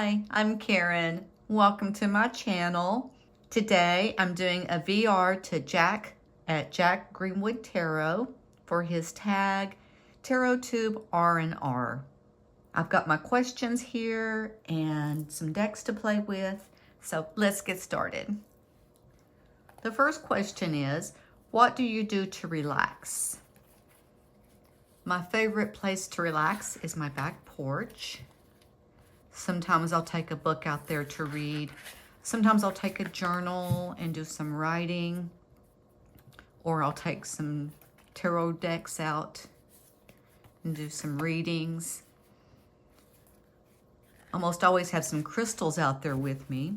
Hi, I'm Karen. Welcome to my channel. Today I'm doing a VR to Jack at Jack Greenwood Tarot for his tag Tarot Tube R&R. I've got my questions here and some decks to play with, so let's get started. The first question is, what do you do to relax? My favorite place to relax is my back porch. Sometimes I'll take a book out there to read. Sometimes I'll take a journal and do some writing, or I'll take some tarot decks out and do some readings. Almost always have some crystals out there with me.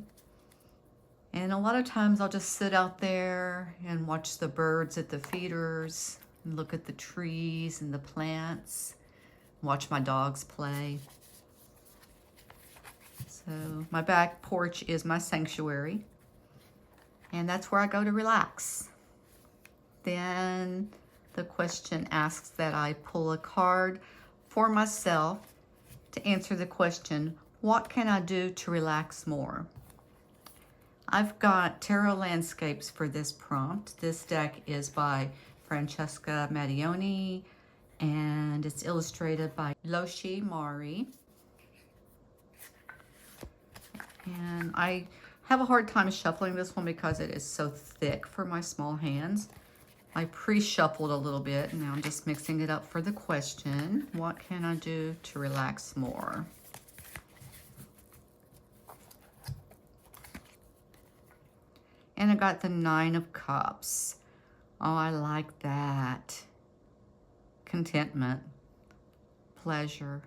And a lot of times I'll just sit out there and watch the birds at the feeders and look at the trees and the plants, watch my dogs play. So my back porch is my sanctuary, and that's where I go to relax. Then the question asks that I pull a card for myself to answer the question, what can I do to relax more? I've got tarot landscapes for this prompt. This deck is by Francesca Mattioni, and it's illustrated by Loshi Mari. And I have a hard time shuffling this one because it is so thick for my small hands. I pre-shuffled a little bit, and now I'm just mixing it up for the question. What can I do to relax more? And I got the 9 of Cups. Oh, I like that. Contentment, pleasure.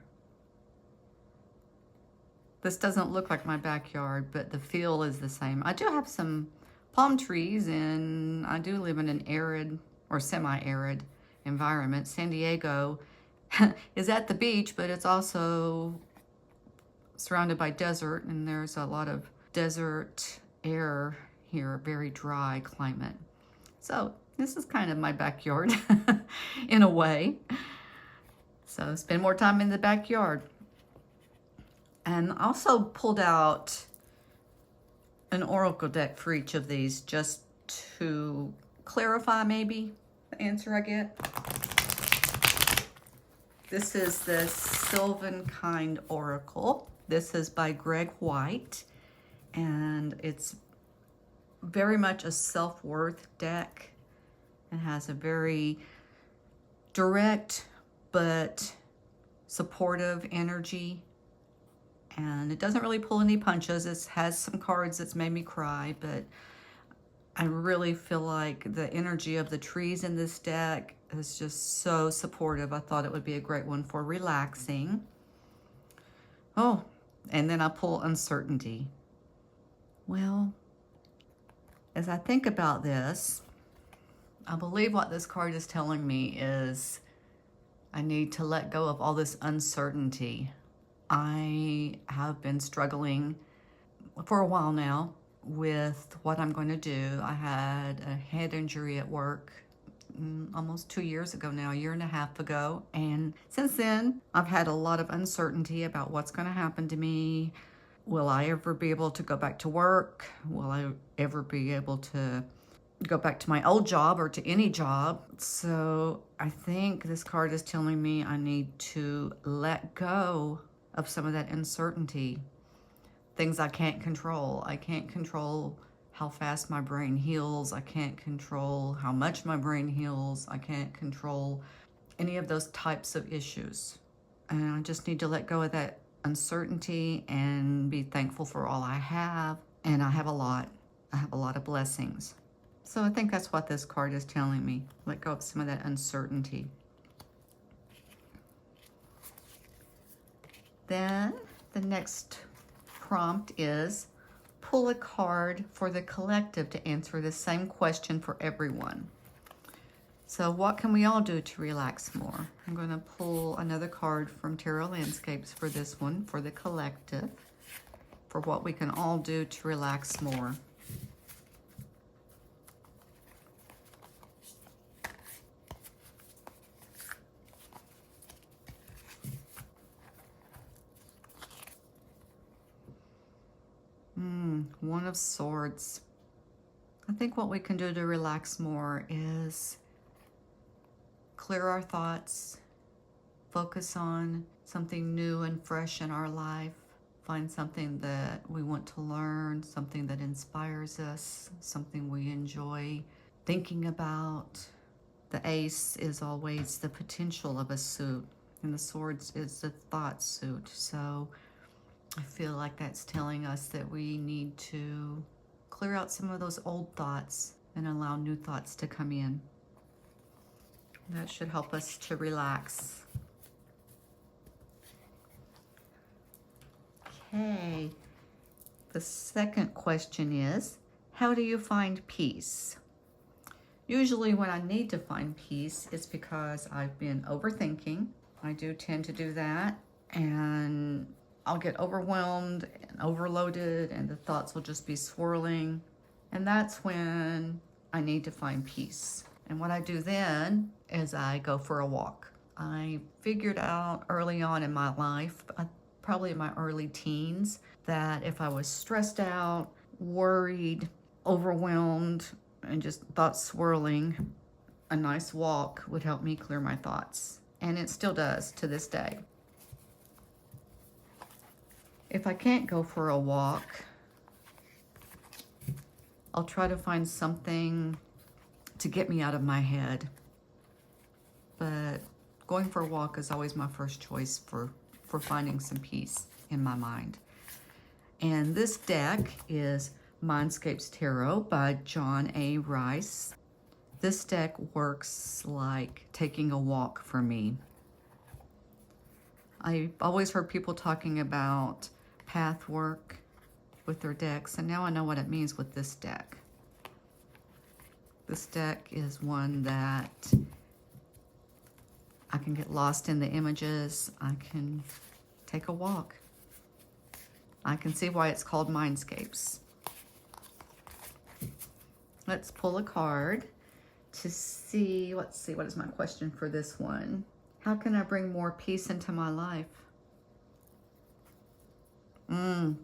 This doesn't look like my backyard, but the feel is the same. I do have some palm trees, and I do live in an arid or semi-arid environment. San Diego is at the beach, but it's also surrounded by desert, and there's a lot of desert air here, very dry climate. So this is kind of my backyard in a way. So spend more time in the backyard. And also pulled out an oracle deck for each of these just to clarify maybe the answer I get. This is the Sylvan Kind Oracle. This is by Greg White, and it's very much a self-worth deck. It has a very direct but supportive energy. And it doesn't really pull any punches. It has some cards that's made me cry, but I really feel like the energy of the trees in this deck is just so supportive. I thought it would be a great one for relaxing. Oh, and then I pull Uncertainty. Well, as I think about this, I believe what this card is telling me is I need to let go of all this uncertainty. I have been struggling for a while now with what I'm going to do. I had a head injury at work almost 2 years ago now, a year and a half ago. And since then, I've had a lot of uncertainty about what's going to happen to me. Will I ever be able to go back to work? Will I ever be able to go back to my old job or to any job? So I think this card is telling me I need to let go of some of that uncertainty, things I can't control. I can't control how fast my brain heals. I can't control how much my brain heals. I can't control any of those types of issues. And I just need to let go of that uncertainty and be thankful for all I have. And I have a lot. I have a lot of blessings. So I think that's what this card is telling me. Let go of some of that uncertainty. Then the next prompt is pull a card for the collective to answer the same question for everyone. So what can we all do to relax more? I'm going to pull another card from Tarot Landscapes for this one, for the collective, for what we can all do to relax more. One of Swords. I think what we can do to relax more is clear our thoughts, focus on something new and fresh in our life, find something that we want to learn, something that inspires us, something we enjoy thinking about. The Ace is always the potential of a suit, and the Swords is the thought suit. So I feel like that's telling us that we need to clear out some of those old thoughts and allow new thoughts to come in. That should help us to relax. Okay, the second question is, how do you find peace? Usually when I need to find peace, it's because I've been overthinking. I do tend to do that, and I'll get overwhelmed and overloaded, and the thoughts will just be swirling. And that's when I need to find peace. And what I do then is I go for a walk. I figured out early on in my life, probably in my early teens, that if I was stressed out, worried, overwhelmed, and just thoughts swirling, a nice walk would help me clear my thoughts. And it still does to this day. If I can't go for a walk, I'll try to find something to get me out of my head. But going for a walk is always my first choice for finding some peace in my mind. And this deck is Mindscapes Tarot by John A. Rice. This deck works like taking a walk for me. I've always heard people talking about path work with their decks, and now I know what it means with this deck. This deck is one that I can get lost in the images. I can take a walk. I can see why it's called Mindscapes. Let's pull a card to see, let's see, what is my question for this one? How can I bring more peace into my life?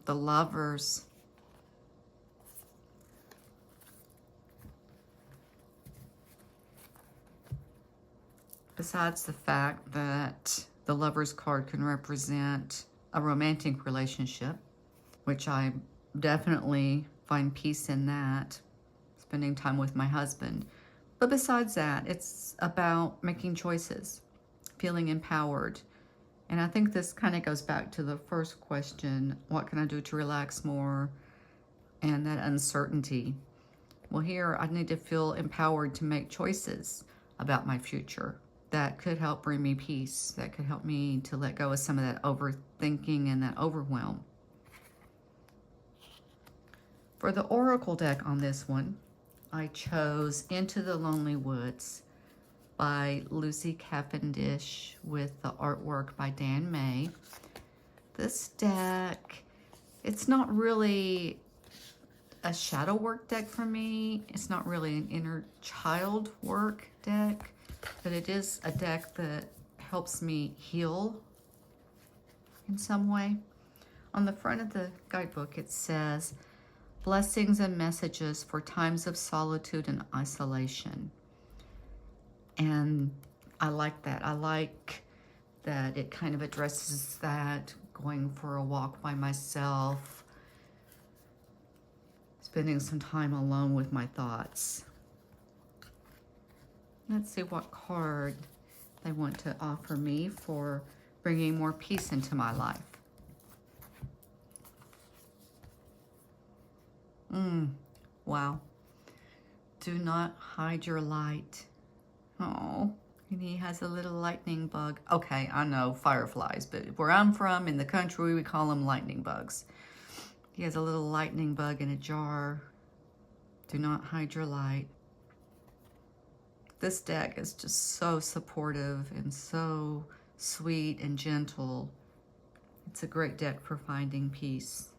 The Lovers. Besides the fact that the Lovers card can represent a romantic relationship, which I definitely find peace in that, spending time with my husband. But besides that, it's about making choices, feeling empowered. And I think this kind of goes back to the first question, what can I do to relax more? And that uncertainty. Well, here I need to feel empowered to make choices about my future. That could help bring me peace. That could help me to let go of some of that overthinking and that overwhelm. For the Oracle deck on this one, I chose Into the Lonely Woods by Lucy Cavendish with the artwork by Dan May. This deck, it's not really a shadow work deck for me. It's not really an inner child work deck, but it is a deck that helps me heal in some way. On the front of the guidebook, it says, blessings and messages for times of solitude and isolation. And I like that. I like that it kind of addresses that, going for a walk by myself, spending some time alone with my thoughts. Let's see what card they want to offer me for bringing more peace into my life. Wow. Do not hide your light. Oh, and he has a little lightning bug. Okay, I know, fireflies, but where I'm from, in the country, we call them lightning bugs. He has a little lightning bug in a jar. Do not hide your light. This deck is just so supportive and so sweet and gentle. It's a great deck for finding peace.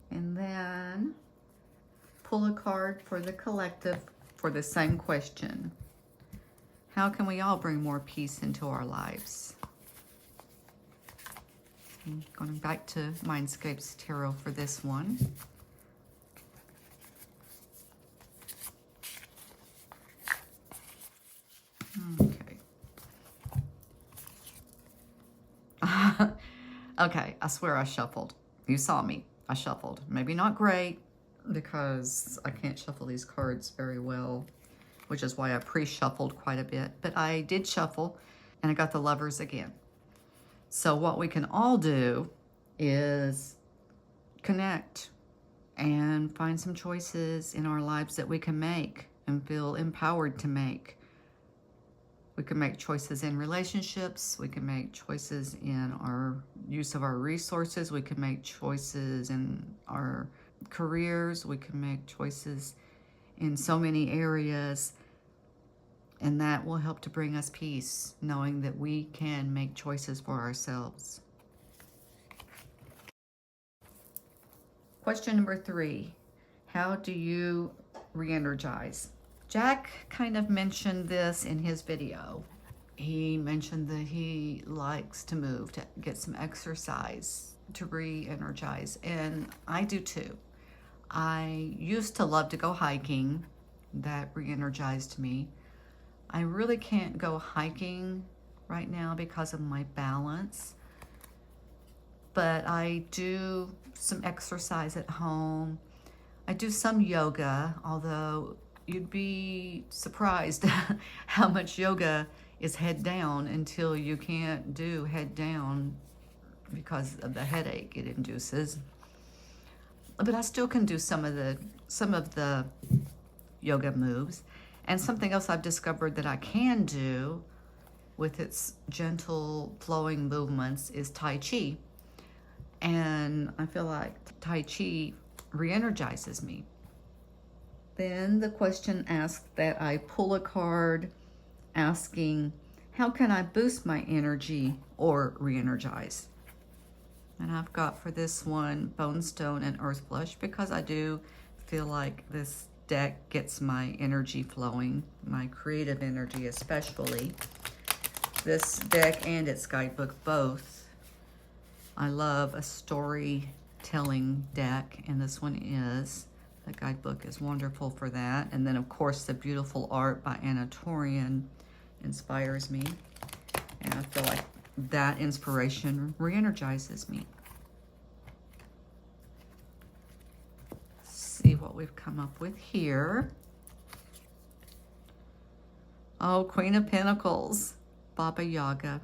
And then pull a card for the collective for the same question. How can we all bring more peace into our lives? I'm going back to Mindscapes Tarot for this one. Okay. Okay, I swear I shuffled. You saw me. I shuffled. Maybe not great because I can't shuffle these cards very well, which is why I pre-shuffled quite a bit. But I did shuffle and I got the Lovers again. So what we can all do is connect and find some choices in our lives that we can make and feel empowered to make. We can make choices in relationships. We can make choices in our use of our resources. We can make choices in our careers. We can make choices in so many areas. And that will help to bring us peace, knowing that we can make choices for ourselves. Question number 3. How do you re-energize? Jack kind of mentioned this in his video. He mentioned that he likes to move, to get some exercise, to re-energize, and I do too. I used to love to go hiking. That re-energized me. I really can't go hiking right now because of my balance, but I do some exercise at home. I do some yoga, although you'd be surprised how much yoga is head down until you can't do head down because of the headache it induces. But I still can do some of the yoga moves. And something else I've discovered that I can do with its gentle flowing movements is Tai Chi. And I feel like Tai Chi re-energizes me. Then the question asked that I pull a card asking, how can I boost my energy or re-energize? And I've got for this one, Bone Stone and Earth Flush, because I do feel like this deck gets my energy flowing, my creative energy especially. This deck and its guidebook both. I love a storytelling deck, and this one is. The guidebook is wonderful for that. And then, of course, the beautiful art by Anna Torian inspires me. And I feel like that inspiration re-energizes me. Let's see what we've come up with here. Oh, Queen of Pentacles, Baba Yaga.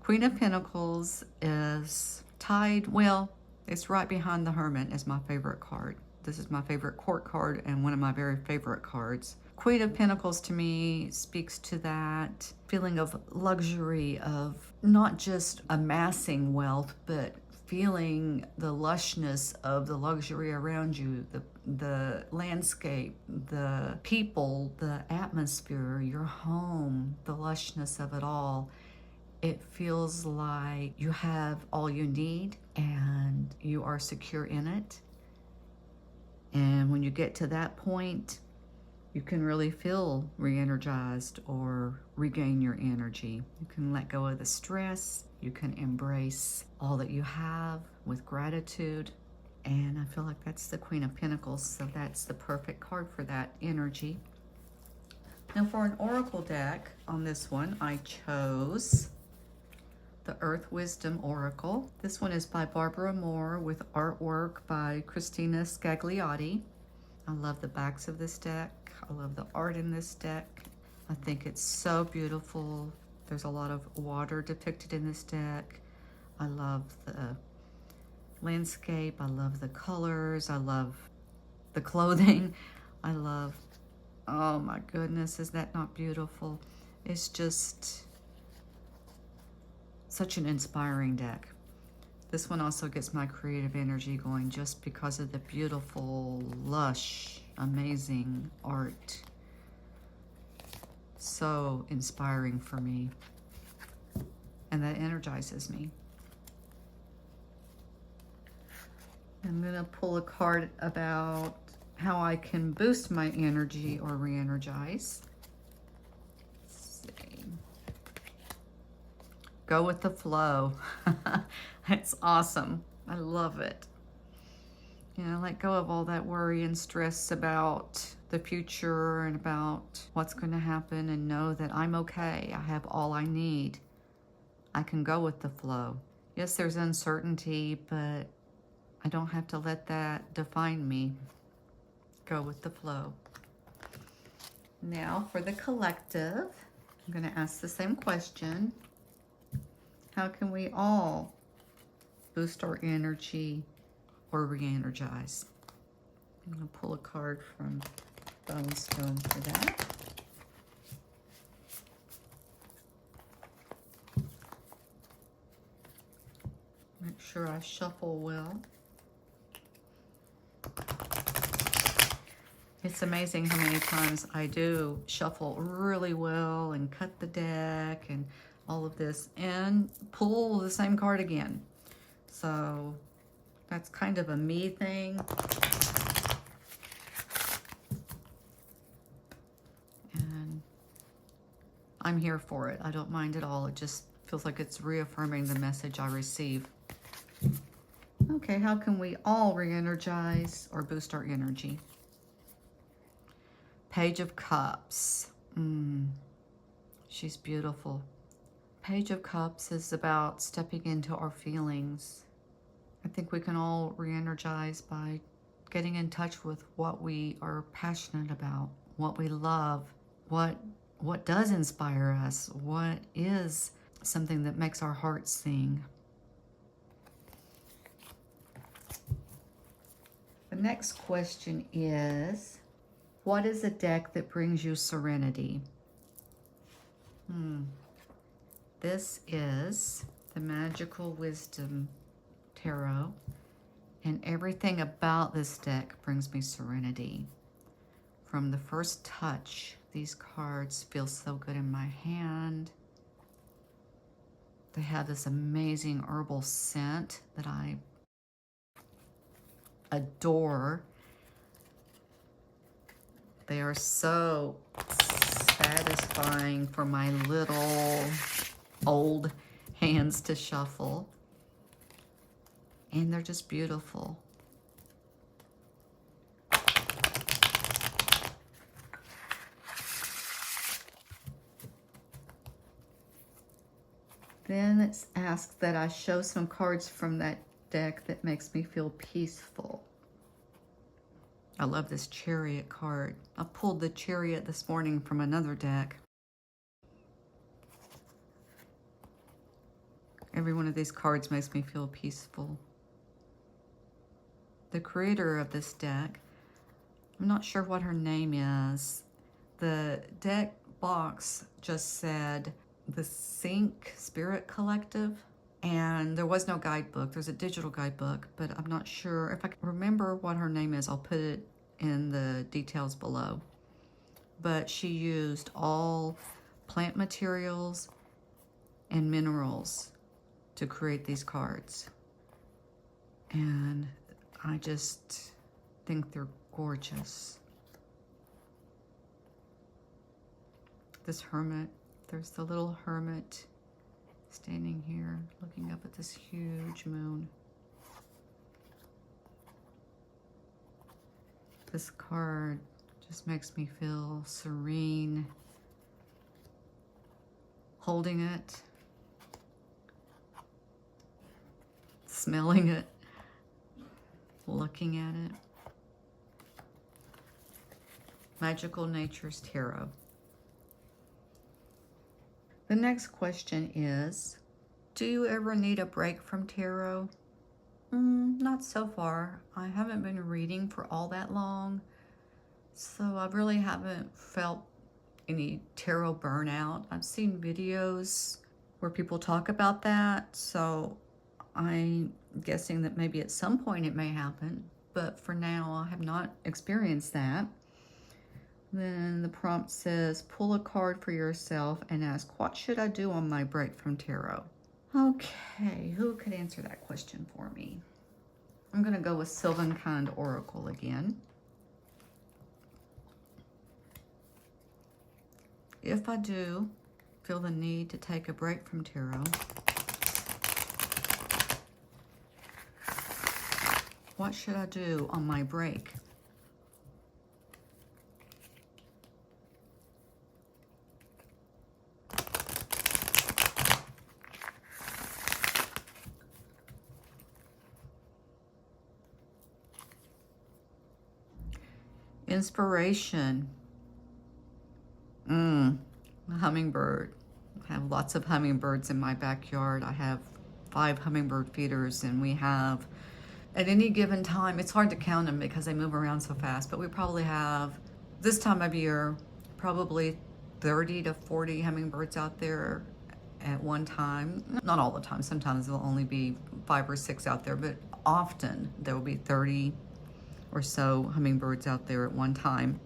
Queen of Pentacles is tied, well, it's right behind the Hermit as my favorite card. This is my favorite court card and one of my very favorite cards. Queen of Pentacles to me speaks to that feeling of luxury, of not just amassing wealth, but feeling the lushness of the luxury around you, the landscape, the people, the atmosphere, your home, the lushness of it all. It feels like you have all you need and you are secure in it. And when you get to that point, you can really feel re-energized or regain your energy. You can let go of the stress. You can embrace all that you have with gratitude. And I feel like that's the Queen of Pentacles, so that's the perfect card for that energy. Now for an oracle deck on this one, I chose the Earth Wisdom Oracle. This one is by Barbara Moore with artwork by Christina Scagliotti. I love the backs of this deck. I love the art in this deck. I think it's so beautiful. There's a lot of water depicted in this deck. I love the landscape. I love the colors. I love the clothing. I love, oh my goodness, is that not beautiful? It's just such an inspiring deck. This one also gets my creative energy going just because of the beautiful, lush, amazing art. So inspiring for me. And that energizes me. I'm gonna pull a card about how I can boost my energy or re-energize. Go with the flow. It's awesome. I love it. You know, let go of all that worry and stress about the future and about what's going to happen, and know that I'm okay. I have all I need. I can go with the flow. Yes, there's uncertainty, but I don't have to let that define me. Go with the flow. Now for the collective, I'm going to ask the same question. How can we all boost our energy or re-energize? I'm going to pull a card from Bone Stone for that. Make sure I shuffle well. It's amazing how many times I do shuffle really well and cut the deck and all of this and pull the same card again. So that's kind of a me thing. And I'm here for it. I don't mind at all. It just feels like it's reaffirming the message I receive. Okay, how can we all re-energize or boost our energy? Page of Cups. She's beautiful. Page of Cups is about stepping into our feelings. I think we can all re-energize by getting in touch with what we are passionate about, what we love, what does inspire us, what is something that makes our hearts sing. The next question is, what is a deck that brings you serenity? This is the Magical Wisdom Tarot, and everything about this deck brings me serenity. From the first touch, these cards feel so good in my hand. They have this amazing herbal scent that I adore. They are so satisfying for my little old hands to shuffle. And they're just beautiful. Then it's asked that I show some cards from that deck that makes me feel peaceful. I love this Chariot card. I pulled the Chariot this morning from another deck. Every one of these cards makes me feel peaceful. The creator of this deck, I'm not sure what her name is. The deck box just said the Sync Spirit Collective, and there was no guidebook. There's a digital guidebook, but I'm not sure. If I can remember what her name is, I'll put it in the details below. But she used all plant materials and minerals to create these cards. And I just think they're gorgeous. This hermit, there's the little hermit standing here looking up at this huge moon. This card just makes me feel serene holding it, smelling it, looking at it. Magical Nature's Tarot. The next question is, do you ever need a break from tarot? Not so far. I haven't been reading for all that long, so I really haven't felt any tarot burnout. I've seen videos where people talk about that, so I'm guessing that maybe at some point it may happen, but for now I have not experienced that. Then the prompt says, pull a card for yourself and ask, what should I do on my break from tarot? Okay, who could answer that question for me? I'm going to go with Sylvan-Kind Oracle again. If I do feel the need to take a break from tarot, What should I do on my break? Inspiration. A hummingbird. I have lots of hummingbirds in my backyard. I have 5 hummingbird feeders, and we have, at any given time, it's hard to count them because they move around so fast, but we probably have, this time of year, probably 30 to 40 hummingbirds out there at one time. Not all the time. Sometimes there'll only be 5 or 6 out there, but often there will be 30 or so hummingbirds out there at one time.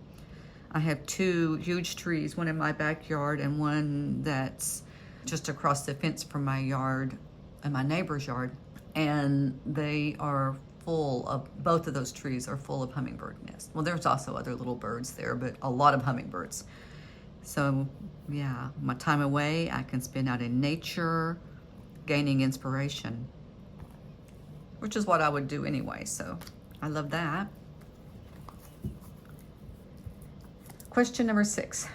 I have 2 huge trees, one in my backyard and one that's just across the fence from my yard and my neighbor's yard. And they are full of, both of those trees are full of hummingbird nests. Well, there's also other little birds there, but a lot of hummingbirds. So yeah, my time away, I can spend out in nature, gaining inspiration, which is what I would do anyway. So I love that. Question number 6.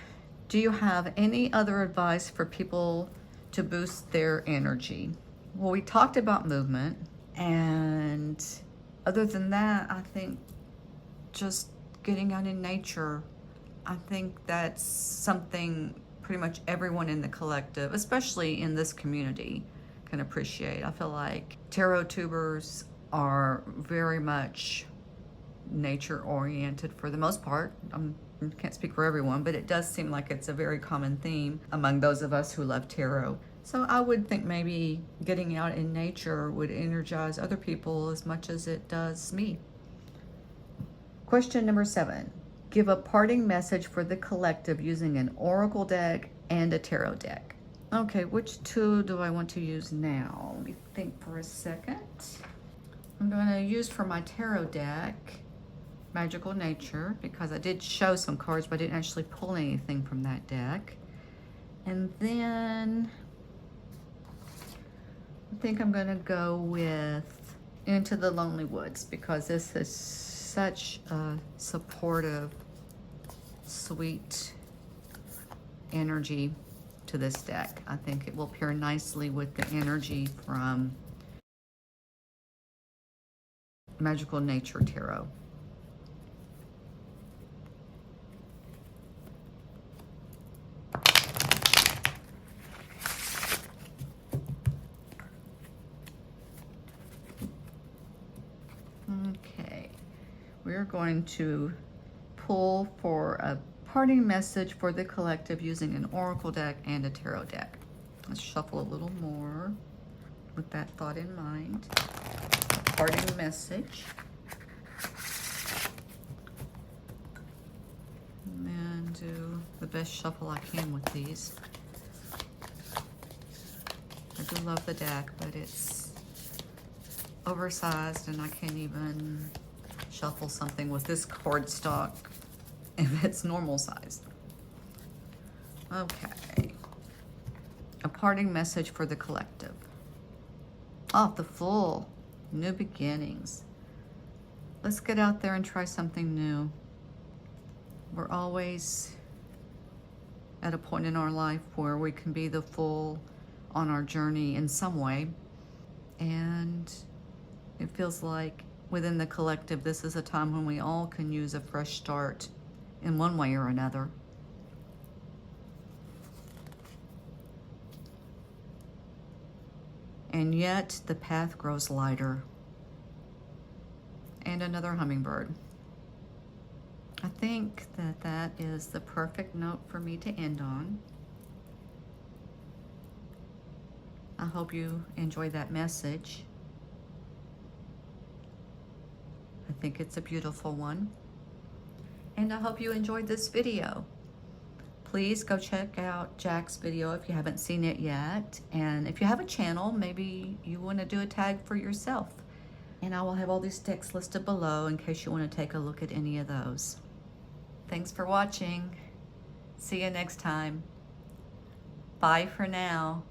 Do you have any other advice for people to boost their energy? Well, we talked about movement, and other than that, I think just getting out in nature, I think that's something pretty much everyone in the collective, especially in this community, can appreciate. I feel like tarot tubers are very much nature oriented for the most part. I can't speak for everyone, but it does seem like it's a very common theme among those of us who love tarot. So I would think maybe getting out in nature would energize other people as much as it does me. Question number 7. Give a parting message for the collective using an oracle deck and a tarot deck. Okay, which two do I want to use now? Let me think for a second. I'm going to use for my tarot deck Magical Nature, because I did show some cards, but I didn't actually pull anything from that deck. And then I think I'm going to go with Into the Lonely Woods, because this is such a supportive, sweet energy to this deck. I think it will pair nicely with the energy from Magical Nature Tarot. Okay, we're going to pull for a parting message for the collective using an oracle deck and a tarot deck. Let's shuffle a little more with that thought in mind. A parting message. And then do the best shuffle I can with these. I do love the deck, but it's oversized and I can't even shuffle something with this cardstock if it's normal size. Okay. A parting message for the collective. Oh, the Fool. New beginnings. Let's get out there and try something new. We're always at a point in our life where we can be the Fool on our journey in some way. And it feels like within the collective, this is a time when we all can use a fresh start in one way or another. And yet the path grows lighter. And another hummingbird. I think that that is the perfect note for me to end on. I hope you enjoy that message. I think it's a beautiful one. And I hope you enjoyed this video. Please go check out Jack's video if you haven't seen it yet. And if you have a channel, maybe you want to do a tag for yourself. And I will have all these decks listed below in case you want to take a look at any of those. Thanks for watching. See you next time. Bye for now.